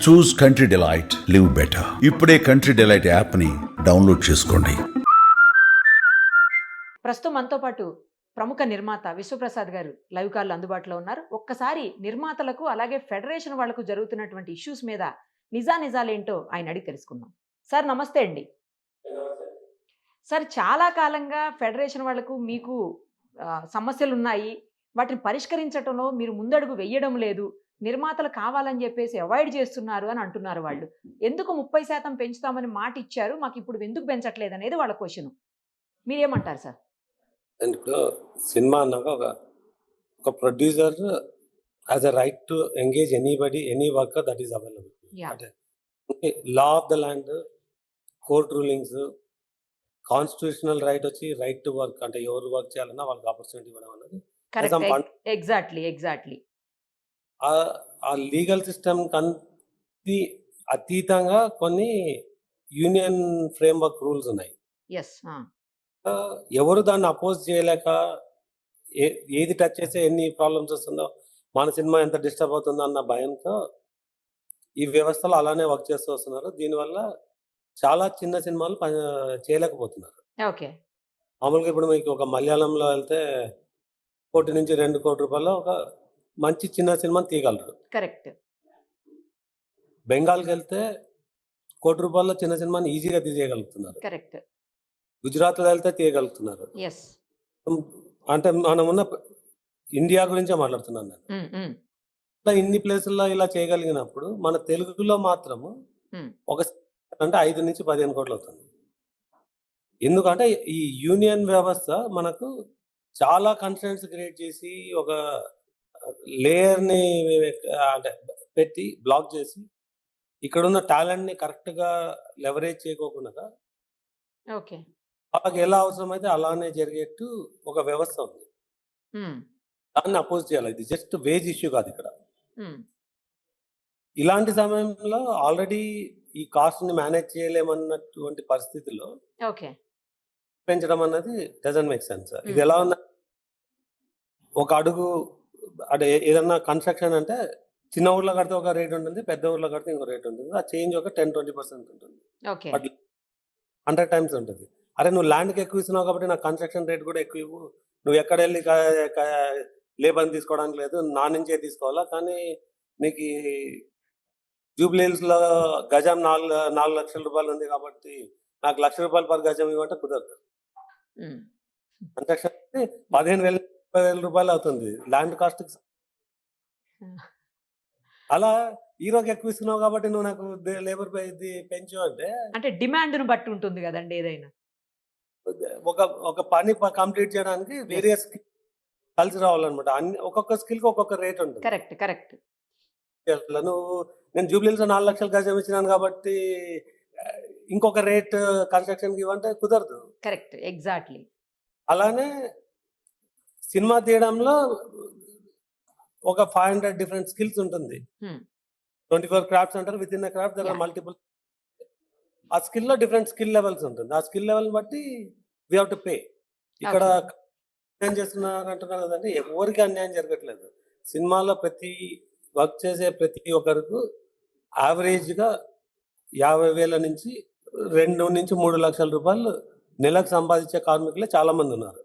చూస్ country delight, live better. ఇప్పుడే country delight యాప్ని download చేసుకోండి. ప్రస్తుతం మనతో పాటు ప్రముఖ నిర్మాత విశ్వప్రసాద్ గారు లైవ్ కాల్ అందుబాటులో ఉన్నారు. ఒక్కసారి నిర్మాతలకు అలాగే ఫెడరేషన్ వాళ్లకు జరుగుతున్నటువంటి ఇష్యూస్ మీద నిజాలేంటో ఆయన అడిగి తెలుసుకుందాం. సార్ నమస్తే అండి. సార్ చాలా కాలంగా ఫెడరేషన్ వాళ్లకు మీకు సమస్యలు ఉన్నాయి. వాటిని పరిష్కరించడంలో మీరు ముందడుగు వేయడం లేదు. నిర్మాతలు కావాలని చెప్పేసి అవాయిడ్ చేస్తున్నారు అని అంటున్నారు వాళ్ళు. ఎందుకు 30% పెంచుతామని మాట ఇచ్చారు, మాకు ఇప్పుడు ఎందుకు పెంచట్లేదు అనేది వాళ్ళ క్వశ్చన్. మీరేమంటారు సార్? ఇప్పుడు సినిమా అన్నాక ఒక producer has a right to engage anybody, any worker that is available. అంటే law of the land, court rulings, constitutional right వచ్చి రైట్ టు వర్క్, అంటే ఎవరు వర్క్ చేయాలన్నా వాళ్ళకి ఆపర్చునిటీ ఇవ్వడం అనేది ఎగ్జాక్ట్లీ ఆ లీగల్ సిస్టమ్ కంటి అతీతంగా కొన్ని యూనియన్ ఫ్రేమ్వర్క్ రూల్స్ ఉన్నాయి. ఎవరు దాన్ని అపోజ్ చేయలేక ఏది టచ్ చేస్తే ఎన్ని ప్రాబ్లమ్స్ వస్తుందో, మన సినిమా ఎంత డిస్టర్బ్ అవుతుందో అన్న భయంతో ఈ వ్యవస్థలో అలానే వర్క్ చేస్తూ వస్తున్నారు. దీనివల్ల చాలా చిన్న సినిమాలు చేయలేకపోతున్నారు. మామూలుగా ఇప్పుడు మీకు ఒక మలయాళంలో వెళ్తే 1 నుంచి 2 కోట్ల రూపాయలు ఒక మంచి చిన్న సినిమాని తీయగలరు. కరెక్ట్. బెంగాల్కి వెళ్తే 1 కోటి రూపాయల చిన్న సినిమాని ఈజీగా తీయగలుగుతున్నారు. కరెక్ట్. గుజరాత్లో వెళ్తే తీయగలుగుతున్నారు. అంటే మనం ఉన్న ఇండియా గురించే మాట్లాడుతున్నాను నేను. ఇన్ని ప్లేసుల్లో ఇలా చేయగలిగినప్పుడు మన తెలుగులో మాత్రము ఒక అంటే 5 నుంచి 15 కోట్లు అవుతుంది. ఎందుకంటే ఈ యూనియన్ వ్యవస్థ మనకు చాలా కన్స్ట్రెంట్స్ క్రియేట్ చేసి ఒక లేయర్ని అంటే పెట్టి బ్లాక్ చేసి ఇక్కడున్న టాలెంట్ని కరెక్ట్గా లెవరేజ్ చేయకోకుండా వాళ్ళకి ఎలా అవసరమైతే అలానే జరిగేట్టు ఒక వ్యవస్థ ఉంది. దాన్ని అపోజ్ చేయాలి. ఇది జస్ట్ వేజ్ ఇష్యూ కాదు ఇక్కడ. ఇలాంటి సమయంలో ఆల్రెడీ ఈ కాస్ట్ని మేనేజ్ చేయలేమన్నటువంటి పరిస్థితుల్లో పెంచడం అన్నది డజంట్ మేక్ సెన్స్. ఇది ఎలా ఉన్నా ఒక అడుగు అంటే ఏదన్నా కన్స్ట్రక్షన్ అంటే చిన్న ఊర్లో కడితే ఒక రేట్ ఉంటుంది, పెద్ద ఊర్లో కడితే ఇంకో రేట్ ఉంటుంది. ఆ చేంజ్ ఒక 10-20% ఉంటుంది, 100 టైమ్స్ ఉంటుంది. అరే నువ్వు ల్యాండ్కి ఎక్కువ ఇస్తున్నావు కాబట్టి నాకు కన్స్ట్రక్షన్ రేట్ కూడా ఎక్కువ ఇవ్వు. నువ్వు ఎక్కడ వెళ్ళి లేబర్ని తీసుకోవడానికి లేదు, నా నుంచే తీసుకోవాలా. కానీ నీకు జూబ్లీ హిల్స్లో గజం 4 లక్షల రూపాయలు ఉంది కాబట్టి నాకు ₹1,00,000 పర్ గజం ఇవ్వంటే కుదరదు. కన్స్ట్రక్షన్ 15,000 20,000 రూపాయలు అవుతుంది ల్యాండ్ కాస్ట్. అలా హీరోకి ఎక్కువ ఇస్తున్నావు కాబట్టి నువ్వు నాకు లేబర్ పెంచు అంటే డిమాండ్ బట్టి ఉంటుంది కదండి. ఏదైనా ఒక పని కంప్లీట్ చేయడానికి వేరియస్ కలిసి రావాలన్నమాట. ఒక్కొక్క స్కిల్ కి ఒక్కొక్క రేట్ ఉంటుంది. కరెక్ట్. నేను జూబ్లీహిల్స్ 4 లక్షల గజం ఇచ్చినాను కాబట్టి ఇంకొక రేట్ కన్స్ట్రక్షన్ కి ఇవ్వంటే కుదరదు. Correct, exactly. అలానే సినిమా తీయడంలో ఒక 500 డిఫరెంట్ స్కిల్స్ ఉంటుంది. 24 క్రాఫ్ట్స్ అంటారు. Within craft there are multiple. ఆ స్కిల్ లో డిఫరెంట్ స్కిల్ లెవెల్స్ ఉంటుంది. ఆ స్కిల్ లెవెల్ బట్టి వీ హావ్ టు పే. ఇక్కడ అన్యాయం చేస్తున్నారు అంటున్నారు కదండి. ఎవరికి అన్యాయం జరగట్లేదు. సినిమాలో వర్క్ చేసే ప్రతి ఒక్కరికి యావరేజ్గా 50,000 నుంచి 2 నుంచి 3 లక్షల రూపాయలు నెలకు సంపాదించే కార్మికులే చాలా మంది ఉన్నారు.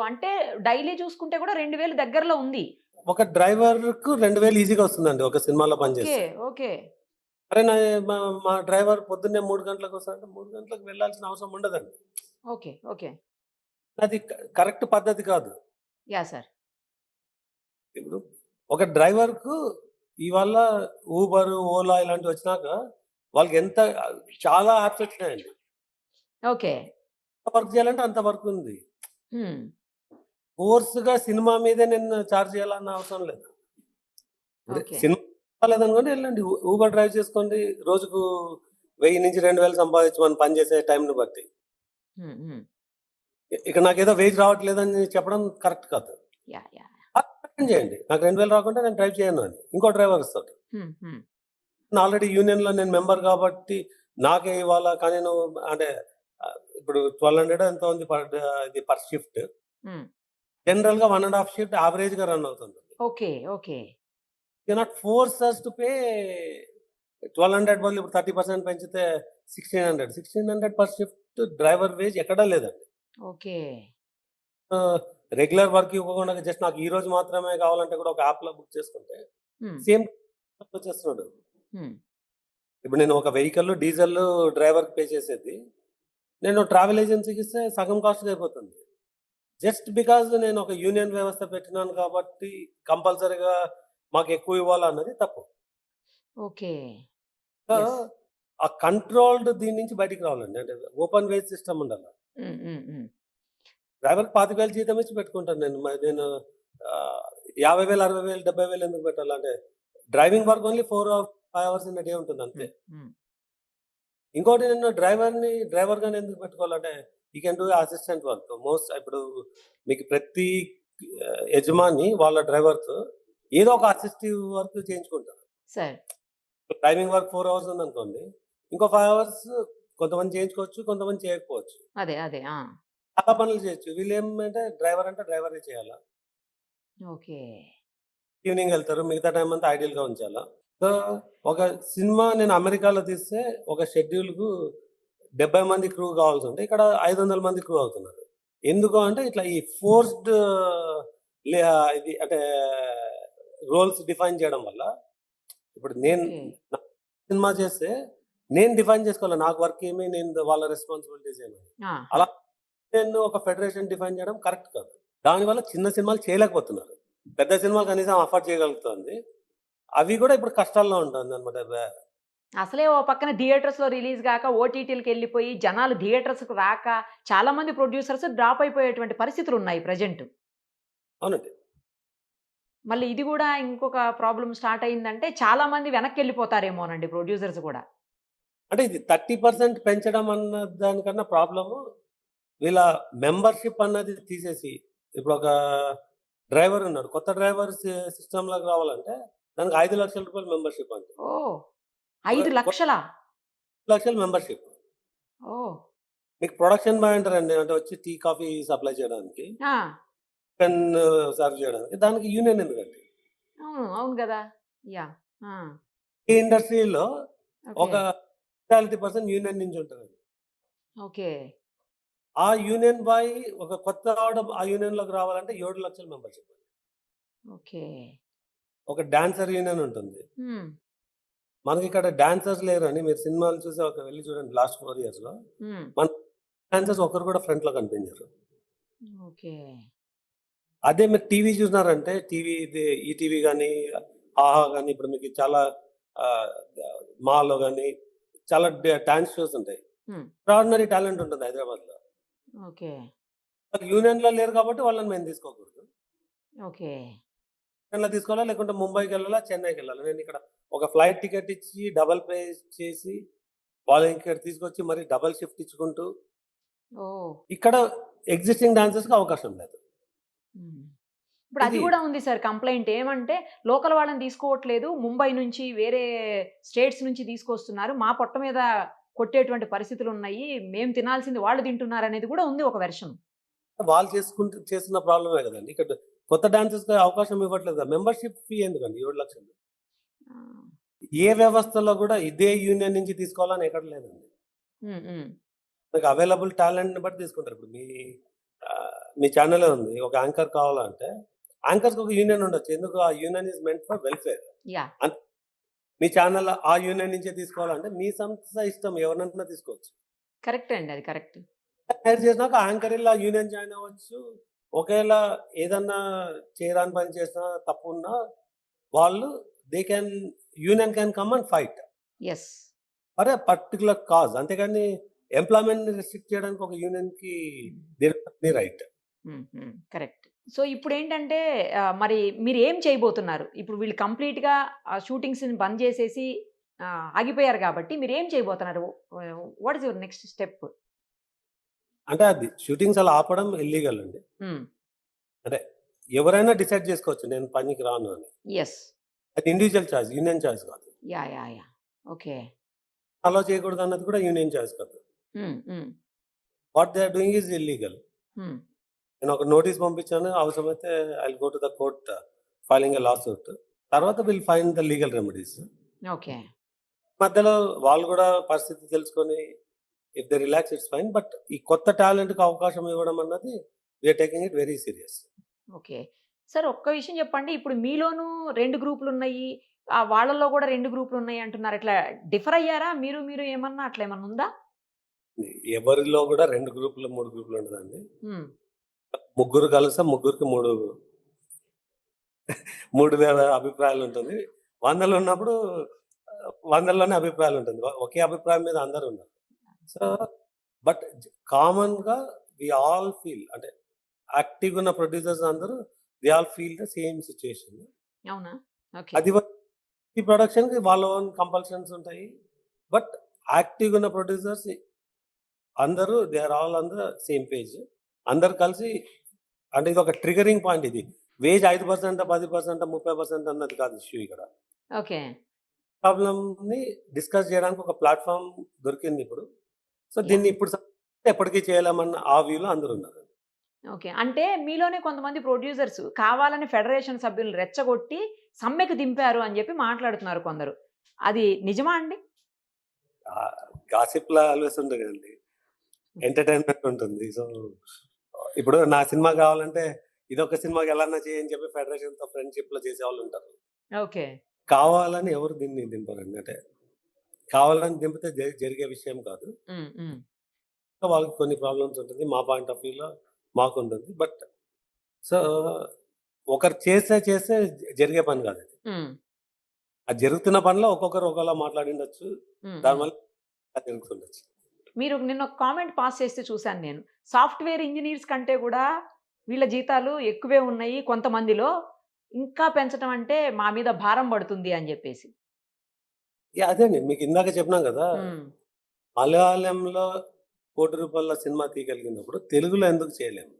అంటే డైలీ చూసుకుంటే కూడా 2,000 దగ్గరలో ఉంది. ఒక డ్రైవర్ కు 2,000 ఈజీగా వస్తుందండి ఒక సినిమాలో పనిచేస్తే. అరే మా డ్రైవర్ పొద్దున్నే 3 గంటలకు వస్తాడంటే 3 గంటలకు వెళ్ళాల్సిన అవసరం ఉండదండి. అది కరెక్ట్ పద్ధతి కాదు. ఇప్పుడు ఒక డ్రైవర్ కు ఇవాళ ఊబర్, ఓలా ఇలాంటివి వచ్చినాక వాళ్ళకి చాలా యాప్స్ వచ్చినాయండి. వర్క్ చేయాలంటే అంత వర్క్ ఉంది. ఫోర్స్గా సినిమా మీదే నేను చార్జ్ చేయాలన్న అవసరం లేదు. సినిమా లేదనుకోండి వెళ్ళండి, ఊబర్ డ్రైవ్ చేసుకోండి. రోజుకు 1000 నుంచి 2,000 సంపాదించమని పనిచేసే టైంని బట్టి. ఇక నాకేదో వేజ్ రావట్లేదని చెప్పడం కరెక్ట్ కాదు. చేయండి, నాకు 2,000 రాకుంటే నేను డ్రైవ్ చేయను అని ఇంకో డ్రైవర్ వస్తాడు. ఆల్రెడీ యూనియన్ లో నేను మెంబర్ కాబట్టి నాకే ఇవ్వాలా. కానీ నువ్వు అంటే ఇప్పుడు 1,200 ఎంత ఉంది పర్ షిఫ్ట్. జనరల్ గా 1.5 షిఫ్ట్ యావరేజ్ గా రన్ అవుతుంది. Okay. Cannot force us to pay 1200 బదులు ఇప్పుడు 30% పెంచితే 1600 పర్ షిఫ్ట్ డ్రైవర్ వేజ్ ఎక్కడా లేదండి. ఓకే. రెగ్యులర్ వర్క్ ఇవ్వకుండా జస్ట్ నాకు ఈ రోజు మాత్రమే కావాలంటే కూడా ఒక యాప్‌లో బుక్ చేసుకుంటే హ్మ్. సేమ్ వచ్చేస్తున్నాడు. హ్మ్. ఇప్పుడు నేను ఒక వెహికల్ డీజిల్ డ్రైవర్‌కి పే చేసేది, నేను ట్రావెల్ ఏజెన్సీకి ఇస్తే సగం కాస్ట్‌కి అయిపోతుంది. జస్ట్ బికాజ్ నేను ఒక యూనియన్ వ్యవస్థ పెట్టినాను కాబట్టి కంపల్సరీగా మాకు ఎక్కువ ఇవ్వాలన్నది తప్పు. ఓకే. So, yes. ఆ కంట్రోల్డ్ దీని నుంచి బయటికి రావాలండి. అంటే ఓపెన్ వేజ్ సిస్టమ్ ఉండాల. హ్మ్. హ్మ్. హ్మ్. డ్రైవర్‌కి 25,000 జీతం ఇచ్చి పెట్టుకుంటాను నేను. మరి నేను 50,000, 60,000, 70,000 ఎందుకు పెట్టాలంటే driving work only 4 or 5 hours in a day ఉంటుంది అంతే. హ్మ్. హ్మ్. ఇంకోటి నేను డ్రైవర్‌గానే ఎందుకు పెట్టుకోవాలంటే he can do assistant work. ఇప్పుడు మీకు ప్రతి యజమాని వాళ్ళ డ్రైవర్‌తో ఏదో ఒక అసిస్టివ్ వర్క్ చేయించుకుంటారు. సరే. డ్రైవింగ్ వర్క్ 4 అవర్స్ ఉందనుకోండి. ఇంకో 5 అవర్స్ కొంతమంది చేయించుకోవచ్చు. కొంతమంది చేయకపోవచ్చు. అదే. అదే. ఆ! చాలా పనులు చేయొచ్చు. వీళ్ళేమంటే డ్రైవర్ అంటే డ్రైవరే చేయాలా. ఓకే. ఈవినింగ్ ఎళ్తారు. మిగతా టైమ్ అంతా ఐడియల్‌గా ఉంచాలా. సో, ఒక సినిమా నేను అమెరికాలో తీస్తే ఒక షెడ్యూల్‌కు 70 మంది క్రూ కావాల్సుంటే ఇక్కడ 500 మంది క్రూ అవుతున్నారు. ఎందుకు అంటే ఇట్లా ఈ ఫోర్స్‌డ్ ఇది అంటే రోల్స్ డిఫైన్ చేయడం వల్ల ఇప్పుడు నేను ఓకే. నా సినిమా చేస్తే నేను డిఫైన్ చేసుకోవాలి. నాకు వర్క్ ఏమి, నేను వాళ్ళ రెస్పాన్సిబిలిటీస్ ఏమి. ఆహా! అలా నేను ఒక ఫెడరేషన్ డిఫైన్ చేయడం కరెక్ట్ కాదు. దానివల్ల చిన్న సినిమాలు చేయలేకపోతున్నారు. పెద్ద సినిమాలు కనీసం అఫోర్డ్ చేయగలుగుతుంది. అవి కూడా ఇప్పుడు కష్టాల్లో ఉంటుందన్నమాట. అసలే ఓ పక్కన థియేటర్స్‌లో రిలీజ్ గాక ఓటీటీలకెళ్ళిపోయి జనాలు థియేటర్స్‌కి రాక చాలామంది ప్రొడ్యూసర్స్ డ్రాప్ అయిపోయేటువంటి పరిస్థితులున్నాయి ప్రెజెంట్. అవునండి. మళ్ళీ ఇది గూడా ఇంకొక ప్రాబ్లమ్ స్టార్ట్ అయిందంటే చాలామంది వెనక్కెళ్ళిపోతారేమోనండి ప్రొడ్యూసర్స్ గూడా. అంటే ఇది 30% పెంచడం అన్న దానికన్నా ప్రాబ్లము వీళ్ళ మెంబర్‌షిప్ అన్నది తీసేసి ఇప్పుడు ఒక డ్రైవర్ ఉన్నాడు. కొత్త డ్రైవర్ సిస్టమ్‌లోకి రావాలంటే దానికి 5,00,000 మెంబర్‌షిప్ అంట. ఓహ్! ఒక 5,00,000 5,00,000 మెంబర్‌షిప్. ఓహ్! మీకు ప్రొడక్షన్ బాయ్ అంటారండి. అంటే వచ్చి టీ, కాఫీ సప్లై చేయడానికి. ఆ! పెన్ సర్వ్ చేయడానికి. దానికి యూనియన్ ఎందుకండి? అవును. అవును గదా! యాహ్! ఆ! ఈ ఇండస్ట్రీలో ఓకే. ఒక 40% యూనియన్ నుంచి ఉంటదండి. ఓకే. ఆ యూనియన్ బాయ్ ఒక కొత్తవాడు ఆ యూనియన్‌లోకి రావాలంటే 7,00,000 మెంబర్‌షిప్. ఓకే. ఒక డాన్సర్ యూనియన్ ఉంటుంది. హ్మ్. మనకిక్కడ డాన్సర్స్ లేరండి. మీరు సినిమాలు చూసి వెళ్లి చూడండి లాస్ట్ 4 ఇయర్స్‌లో. హ్మ్. మన డాన్సర్స్ ఒక్కరు కూడా ఫ్రంట్‌లో కనిపించరు. ఓకే. అదే మీరు టీవీ చూసినారంటే ఈటీవీ గాని, ఆహా! గాని ఇప్పుడు మీకు చాలా ఆహ్, మాలో గాని చాలా డాన్స్ షోస్ ఉంటాయి. హ్మ్. ఎక్స్ట్రార్డినరీ టాలెంట్ ఉంటుంది హైదరాబాద్‌లో. ఓకే. వాళ్ళు యూనియన్‌లో లేరు కాబట్టి వాళ్ళని మేము తీసుకోకూడదు. ఓకే. యూనియన్‌లో తీసుకోవాలా లేకుంటే ముంబైకెళ్ళాలా, చెన్నైకెళ్ళాలా. నేనిక్కడ ఒక ఫ్లైట్ టికెట్ ఇచ్చి డబుల్ పే చేసి వాళ్ళని ఇక్కడ తీసుకొచ్చి మరి డబుల్ షిఫ్ట్ ఇచ్చుకుంటూ ఓహ్! ఇక్కడ ఎగ్జిస్టింగ్ డాన్సర్స్‌కి అవకాశం లేదు. హ్మ్. ఇప్పుడు అది ఇది గూడా ఉంది సార్ కంప్లెయింట్. ఏమంటే లోకల్ వాళ్ళని తీసుకోవట్లేదు. ముంబై నుంచి వేరే స్టేట్స్ నుంచి తీసుకొస్తున్నారు. మా పొట్ట మీద కొట్టేటువంటి పరిస్థితులున్నాయి. మేము తినాల్సింది వాళ్ళు తింటున్నారనేది గూడా ఉంది ఒక వెర్షన్. వాళ్ళు చేస్తున్న ప్రాబ్లమే గదండీ. ఇక్కడ కొత్త డాన్సర్స్‌కి అవకాశం ఇవ్వట్లేదు. మెంబర్‌షిప్ ఫీ ఎందుకండి 7,00,000? ఆ! ఏ వ్యవస్థలో గూడా ఇదే యూనియన్ నుంచి తీసుకోవాలని ఎక్కడ లేదండి. హ్మ్. హ్మ్. మీకు అవైలబుల్ టాలెంట్‌ని బట్టి తీసుకుంటారు. ఇప్పుడు మీ ఛానెలే ఉంది. ఒక యాంకర్ కావాలంటే యాంకర్స్‌కి ఒక యూనియన్ ఉండొచ్చు. ఎందుకు ఆ union is meant for welfare. Yeah! An me channel ఆ యూనియన్ నుంచే తీసుకోవాలంటే మీ సంస్థ ఇష్టం ఎవరినన్నా తీసుకోవచ్చు. కరెక్టే అండి. అది కరెక్ట్. హైర్ చేసినాక యాంకర్ ఇలా యూనియన్ జాయిన్ అవ్వచ్చు. ఒకేళ ఏదన్నా చేయరాని పని చేసినా, తప్పున్నా వాళ్ళు they can union can come and fight yes. For a particular cause. అంతేగాని ఎంప్లాయ్‌మెంట్‌ని రిస్ట్రిక్ట్ చేయడానికి ఒక యూనియన్‌కి hmm. There is any right. Hmm. Hmm. Correct. So, ఇప్పుడేంటంటే మరి మీరేం చేయబోతున్నారు? ఇప్పుడు వీళ్ళు కంప్లీట్‌గా షూటింగ్స్‌ని బంద్ చేసేసి ఆగిపోయారు గాబట్టి మీరేం చేయబోతున్నారు? What is your next step? అంటే అది షూటింగ్స్ అలా ఆపడం ఇల్లీగల్ అండి. హ్మ్. అంటే ఎవరైనా డిసైడ్ చేసుకోవచ్చు నేను పనికి రాను అని. యెస్. అది ఇండివిడ్యువల్ చాయిస్. యూనియన్ చాయిస్ కాదు. Yeah! Yeah! Yeah! Okay. Allow చేయకూడదన్నది కూడా యూనియన్ చాయిస్ కాదు. Hmm. Hmm. What they are doing is illegal. Hmm. నేను ఒక నోటీస్ పంపించాను. అవసరమైతే I will go to the court filing a lawsuit. తర్వాత will find the legal remedies. Okay. మధ్యలో వాళ్ళు కూడా పరిస్థితి తెలుసుకొని if they relax it's fine. But ఈ కొత్త టాలెంట్‌కి అవకాశం ఇవ్వడం అన్నది we are taking it very serious. Okay. Sir ఒక్క విషయం చెప్పండి. ఇప్పుడు మీలోనూ 2 గ్రూపులున్నయి. వాళ్ళలో గూడా 2 గ్రూపులున్నయి అంటున్నారు. ఇట్లా డిఫర్ అయ్యారా? మీరు ఏమన్నా అట్లేమన్నా ఉందా? ఎవరిలో కూడా 2 గ్రూపులు, 3 గ్రూపులు ఉండదండి. హ్మ్. ముగ్గురు కలిస్తే ముగ్గురికి 3 అభిప్రాయాలు ఉంటుంది. 100లో ఉన్నప్పుడు 100లోనే అభిప్రాయాలు ఉంటుంది. ఒకే అభిప్రాయం మీద అందరూ ఉండరు. సో, బట్ కామన్‌గా వి ఆల్ ఫీల్ అంటే యాక్టివ్‌గా ఉన్న ప్రొడ్యూసర్స్ అందరూ they all feel the same situation. అవునా? ఓకే. అది ఈ ప్రొడక్షన్‌కి వాళ్ళ ఓన్ కంపల్షన్స్ ఉంటాయి. బట్ యాక్టివ్‌గా ఉన్న ప్రొడ్యూసర్స్ అందరూ they are all on the same page. అందరూ కలిసి అంటే ఇదొక ట్రిగరింగ్ పాయింట్ ఇది. వేజ్ 5%, 10%, 30% అన్నది కాదు ఇష్యూ ఇక్కడ. ఓకే. ప్రాబ్లమ్‌ని డిస్కస్ చేయడానికి ఒక ప్లాట్‌ఫార్మ్ దొరికిందిప్పుడు. So, yeah! దీన్ని ఇప్పుడు ఎప్పటికి చేయలేమన్న ఆ వ్యూలో అందరున్నారు. ఓకే. అంటే మీలోనే కొంతమంది ప్రొడ్యూసర్స్ కావాలని ఫెడరేషన్ సభ్యులను రెచ్చగొట్టి సమ్మెకు దింపారు అని జెప్పి మాట్లాడుతున్నారు కొందరు. అది నిజమా అండి? గాసిప్‌లా ఆల్వేస్ ఉంటది కదండీ. ఎంటర్‌టైన్‌మెంట్ ఉంటుంది. సో, ఇప్పుడు నా సినిమా కావాలంటే ఇదొక సినిమాకి ఎలాన్నా చేయని చెప్పి ఫెడరేషన్‌తో ఫ్రెండ్‌షిప్‌లో చేసేవాళ్ళుంటారు. ఓకే. కావాలని ఎవరు దీన్ని దింపరండి. అంటే కావాలని దింపితే జరిగే విషయం కాదు. హ్మ్. హ్మ్. సో, వాళ్ళకి కొన్ని ప్రాబ్లమ్స్ ఉంటుంది. మా పాయింట్ ఆఫ్ వ్యూలో మాకుంటుంది. బట్ సో, ఒకరు చేస్తే జరిగే పని కాదది. హ్మ్. అది జరుగుతున్న పనిలో ఒక్కొక్కరు ఒకలా మాట్లాడిండొచ్చు. హ్మ్. హ్మ్. దానివల్ల జరుగుతుండొచ్చు. మీరు నిన్న ఒక కామెంట్ పాస్ చేస్తే చూసాను నేను. సాఫ్ట్‌వేర్ ఇంజినీర్స్ కంటే గూడా వీళ్ళ జీతాలు ఎక్కువే ఉన్నాయి కొంతమందిలో. ఇంకా పెంచటం అంటే మా మీద భారం పడుతుంది అని జెప్పేసి. యాహ్! అదేండి మీకు ఇందాక చెప్పినాం కదా! హ్మ్. మలయాళంలో ₹1,00,00,000 సినిమా తీయగలిగినప్పుడు తెలుగులో ఎందుకు చేయలేము?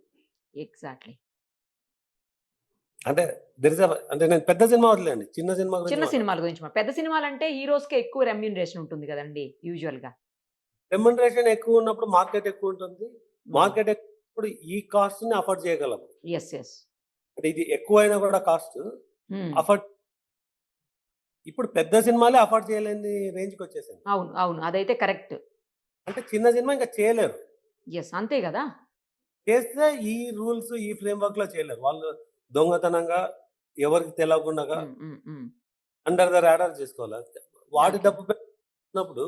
ఎగ్జాక్ట్‌లీ. అంటే దేర్ ఇస్ అంటే నేను పెద్ద సినిమా వదిలేయండి. చిన్న సినిమా గురించి చిన్న సినిమాల మాట్లాడుతున్నా. గురించి పెద్ద సినిమాలంటే హీరోస్‌కే ఎక్కువ రెమ్యూనరేషన్ ఉంటుంది గదండీ యూజువల్‌గా. రెమ్యునరేషన్ ఎక్కువున్నప్పుడు మార్కెట్ ఎక్కువుంటుంది. హ్మ్. మార్కెట్ ఎక్కువున్నప్పుడు ఈ కాస్ట్‌ని అఫోర్డ్ చేయగలము. యెస్. యెస్. అంటే ఇది ఎక్కువైనా కూడా కాస్ట్ హ్మ్. అఫోర్డ్ ఇప్పుడు పెద్ద సినిమాలే అఫోర్డ్ చేయలేని రేంజ్‌కొచ్చేసాయి. అవును. అవును. అదైతే కరెక్ట్. అంటే చిన్న సినిమా ఇంక చేయలేరు. యెస్. అంతే గదా! చేస్తే ఈ రూల్స్, ఈ ఫ్రేమ్‌వర్క్‌లో చేయలేరు. వాళ్ళు దొంగతనంగా ఎవరికీ తెలవకుండగా హ్మ్. హ్మ్. హ్మ్. అండర్ ద రాడార్ చేసుకోవాలి. వాడి ఓకే. డబ్బు పెట్టినప్పుడు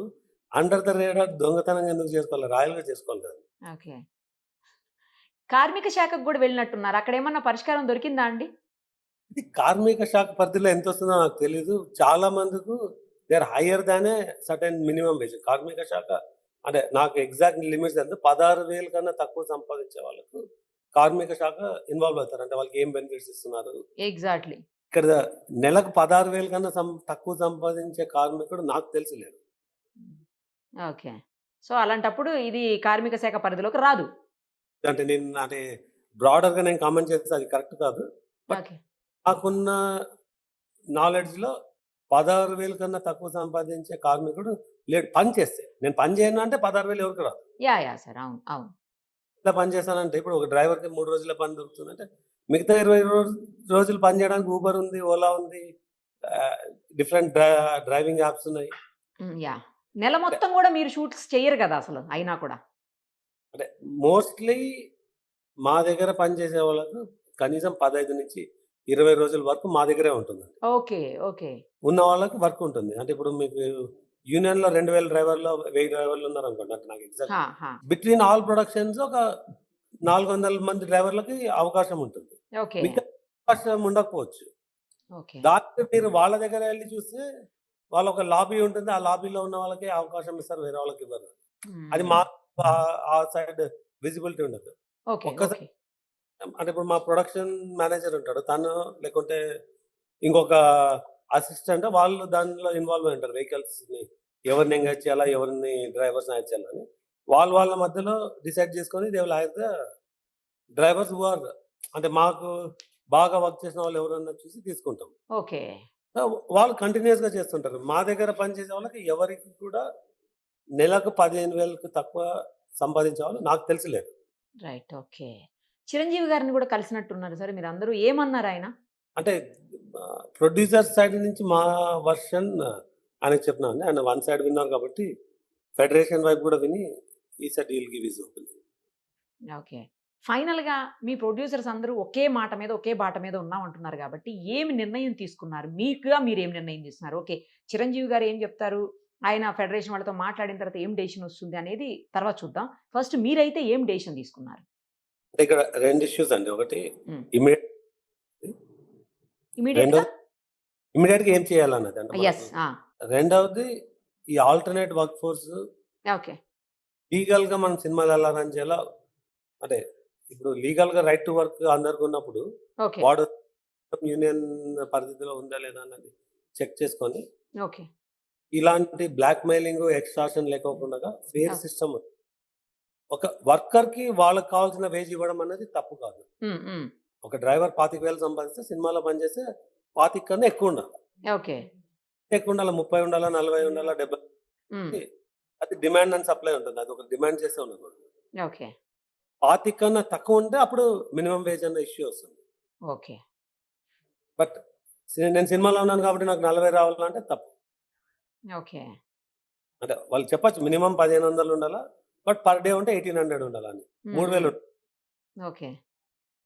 అండర్ ద రాడార్ దొంగతనంగా ఎందుకు చేసుకోవాలి? రాయల్‌గా చేసుకోవాలి కదా! ఓకే. కార్మిక శాఖకు గూడా వెళ్ళినట్టున్నారు. అక్కడేమన్నా పరిష్కారం దొరికిందా అండి? ఇది కార్మిక శాఖ పరిధిలో ఎంతొస్తుందో నాకు తెలీదు. చాలా మందికు they are higher than a certain minimum wage. కార్మిక శాఖ అంటే నాకు ఎగ్జాక్ట్ లిమిట్స్ తెలీదు. 16,000 కన్నా తక్కువ సంపాదించే వాళ్ళకు కార్మిక శాఖ ఇన్వాల్వ్ అవుతారు. అంటే వాళ్ళకి ఏం బెనిఫిట్స్ ఇస్తున్నారు? ఎగ్జాక్ట్‌లీ. ఇక్కడ నెలకు 16,000 కన్నా తక్కువ సంపాదించే కార్మికుడు నాకు తెలిసి లేడు. ఓకే. సో, అలాంటప్పుడు ఇది కార్మిక శాఖ పరిధిలోకి రాదు. అంటే అంటే బ్రాడర్‌గా నేను కామెంట్ చేస్తే అది కరెక్ట్ కాదు. But okay. నాకున్న నాలెడ్జ్‌లో 16,000 కన్నా తక్కువ సంపాదించే కార్మికుడు లేడు. పని చేస్తే. నేను పని చేయను అంటే 16,000 ఎవరికి రాదు. యాహ్! యాహ్! సార్. అవును. అవును. ఇట్లా పని చేస్తానంటే ఇప్పుడు ఒక డ్రైవర్‌కి 3 రోజులే పని దొరుకుతుందంటే మిగతా 20 రోజులు పని చేయడానికి ఊబర్ ఉంది, ఓలా ఉంది. ఆహ్, డిఫరెంట్ డ్రైవింగ్ యాప్స్ ఉన్నాయి. హ్మ్. యాహ్! నెల అంటే మొత్తం గూడా మీరు షూట్స్ చెయ్యరు గదా! అసలు అయినా కూడా. అంటే మోస్ట్‌లీ మా దగ్గర పనిచేసే వాళ్ళకు కనీసం 15-20 రోజుల వరకు మా దగ్గరే ఉంటుందండి. ఓకే. ఓకే. ఉన్న వాళ్ళకి వర్క్ ఉంటుంది. అంటే ఇప్పుడు మీకు యూనియన్‌లో 2000 డ్రైవర్లు, 1000 డ్రైవర్లు ఉన్నారనుకోండి. అంటే నాకు ఎగ్జాక్ట్ హా! హా! బిట్వీన్ ఆల్ ప్రొడక్షన్స్ ఒక 400 మంది డ్రైవర్లకి అవకాశం ఉంటుంది. ఓకే. మిగతా అవకాశం ఉండకపోవచ్చు. ఓకే. దానికి మీరు వాళ్ళ దగ్గర ఎళ్లి చూస్తే వాళ్ళొక లాబీ ఉంటుంది. ఆ లాబీలో ఉన్న వాళ్ళకే అవకాశం ఇస్తారు. వేరే వాళ్ళకి ఇవ్వరు. అది హ్మ్. మాకు ఆ సైడ్ విజిబిలిటీ ఉండదు. ఓకే. ఒక్కసారి ఓకే. అంటే ఇప్పుడు మా ప్రొడక్షన్ మేనేజర్ ఉంటాడు. తను లేకుంటే ఇంకొక అసిస్టెంట్ వాళ్ళు దానిలో ఇన్వాల్వ్ అయి ఉంటారు. వెహికల్స్‌ని ఎవరిని ఎంగేజ్ చేయాలా? ఎవరిని డ్రైవర్స్‌ని హైర్ చేయాలని. వాళ్ళ మధ్యలో డిసైడ్ చేసుకొని they will hire the drivers who are అంటే మాకు బాగా వర్క్ చేసిన వాళ్ళు ఎవరన్నా చూసి తీసుకుంటాం. ఓకే. సో, వాళ్ళు కంటిన్యూయస్‌గా చేస్తుంటారు. మా దగ్గర పనిచేసే వాళ్ళకి ఎవరికి కూడా నెలకు 15,000కి తక్కువ సంపాదించే వాళ్ళు నాకు తెలిసి లేరు. రైట్. ఓకే. చిరంజీవి గారిని గూడా కలిసినట్టున్నారు సార్ మీరందరూ. ఏమన్నారాయన? అంటే ప్రొడ్యూసర్ సైడ్ నుంచి మా వర్షన్ ఆయనకు చెప్పినా అండి. ఆయన వన్ సైడ్ విన్నారు కాబట్టి ఫెడరేషన్ వైపు కూడా విని ఈ set heal give his opinion. Okay. ఫైనల్‌గా మీ ప్రొడ్యూసర్స్ అందరూ ఒకే మాట మీద, ఒకే బాట మీద ఉన్నామంటున్నారు గాబట్టి, ఏమి నిర్ణయం తీసుకున్నారు? మీరేం నిర్ణయం తీసుకున్నారు? ఓకే. చిరంజీవి గారు ఏం చెప్తారు? ఆయన ఫెడరేషన్ వాళ్ళతో మాట్లాడిన తర్వాత ఏం డెసిషన్ వస్తుంది అనేది తర్వాత చూద్దాం. ఫస్ట్ మీరైతే ఏం డెసిషన్ తీసుకున్నారు? అంటే ఇక్కడ 2 ఇష్యూస్ అండి. ఒకటి హ్మ్. ఇమ్మీడియేట్ ఇమ్మీడియేట్‌గా ఇమ్మీడియేట్‌గా ఏం చేయాలన్నది. అంటే యెస్. మనకు రెండవది ఈ ఆల్టర్‌నేట్ వర్క్ ఫోర్స్ ఓకే. లీగల్‌గా మనం సినిమాలలో రన్ చేయాలా అంటే ఇప్పుడు లీగల్‌గా రైట్ టు వర్క్ అందరికున్నప్పుడు ఓకే. వాడు యూనియన్ పరిధిలో ఉందా లేదా అన్నది చెక్ చేసుకొని ఓకే. ఇలాంటి బ్లాక్ మెయిలింగ్, ఎక్స్‌టార్షన్ లేకోకుండా ఫెయిర్ ఓకే. సిస్టమ్ ఒక వర్కర్‌కి వాళ్ళకి కావాల్సిన వేజ్ ఇవ్వడం అనేది తప్పు కాదు. హ్మ్. హ్మ్. ఒక డ్రైవర్ 25,000 సంపాదిస్తే సినిమాలో పనిచేస్తే 25 కన్నా ఎక్కువ ఉండాలి. ఓకే. ఎక్కువ ఉండాలి. 30 ఉండాలా, 40 ఉండాలా, 70 హ్మ్. అది డిమాండ్ అండ్ సప్లై ఉంటుంది. అది ఒక డిమాండ్ చేస్తే ఉండకూడదు. ఓకే. 25 కన్నా తక్కువ ఉంటే అప్పుడు మినిమమ్ వేజ్ అన్న ఇష్యూ వస్తుంది. ఓకే. బట్ నేను సినిమాలో ఉన్నాను కాబట్టి నాకు 40 రావాలంటే తప్పు. ఓకే. అంటే వాళ్ళు చెప్పొచ్చు మినిమమ్ 1500 ఉండాలా. బట్ పర్ డే ఉంటే 1800 ఉండాలని. హ్మ్. 3000 ఓకే.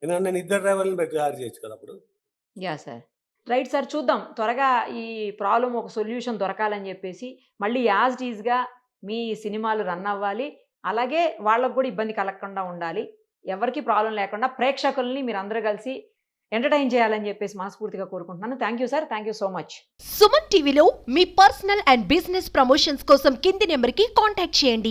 ఎందుకంటే నేను ఇద్దరు డ్రైవర్‌లని పెట్టి హైర్ చేయొచ్చు కదా అప్పుడు. యాహ్! సార్. Right sir. చూద్దాం. త్వరగా ఈ ప్రాబ్లమ్ ఒక సొల్యూషన్ దొరకాలని జెప్పేసి, మళ్ళీ యాజ్ ఇట్ ఈస్‌గా మీ సినిమాలు రన్ అవ్వాలి. అలాగే వాళ్ళకి గూడా ఇబ్బంది కలగకుండా ఉండాలి. ఎవరికీ ప్రాబ్లమ్ లేకుండా ప్రేక్షకుల్ని మీరందరూ కలిసి ఎంటర్‌టైన్ చేయాలని జెప్పేసి మనస్ఫూర్తిగా కోరుకుంటున్నాను. Thank you sir. Thank you so much. Suman టీవీలో మీ పర్సనల్ అండ్ బిజినెస్ ప్రమోషన్స్ కోసం కింది నెంబర్కి కాంటాక్ట్ చేయండి.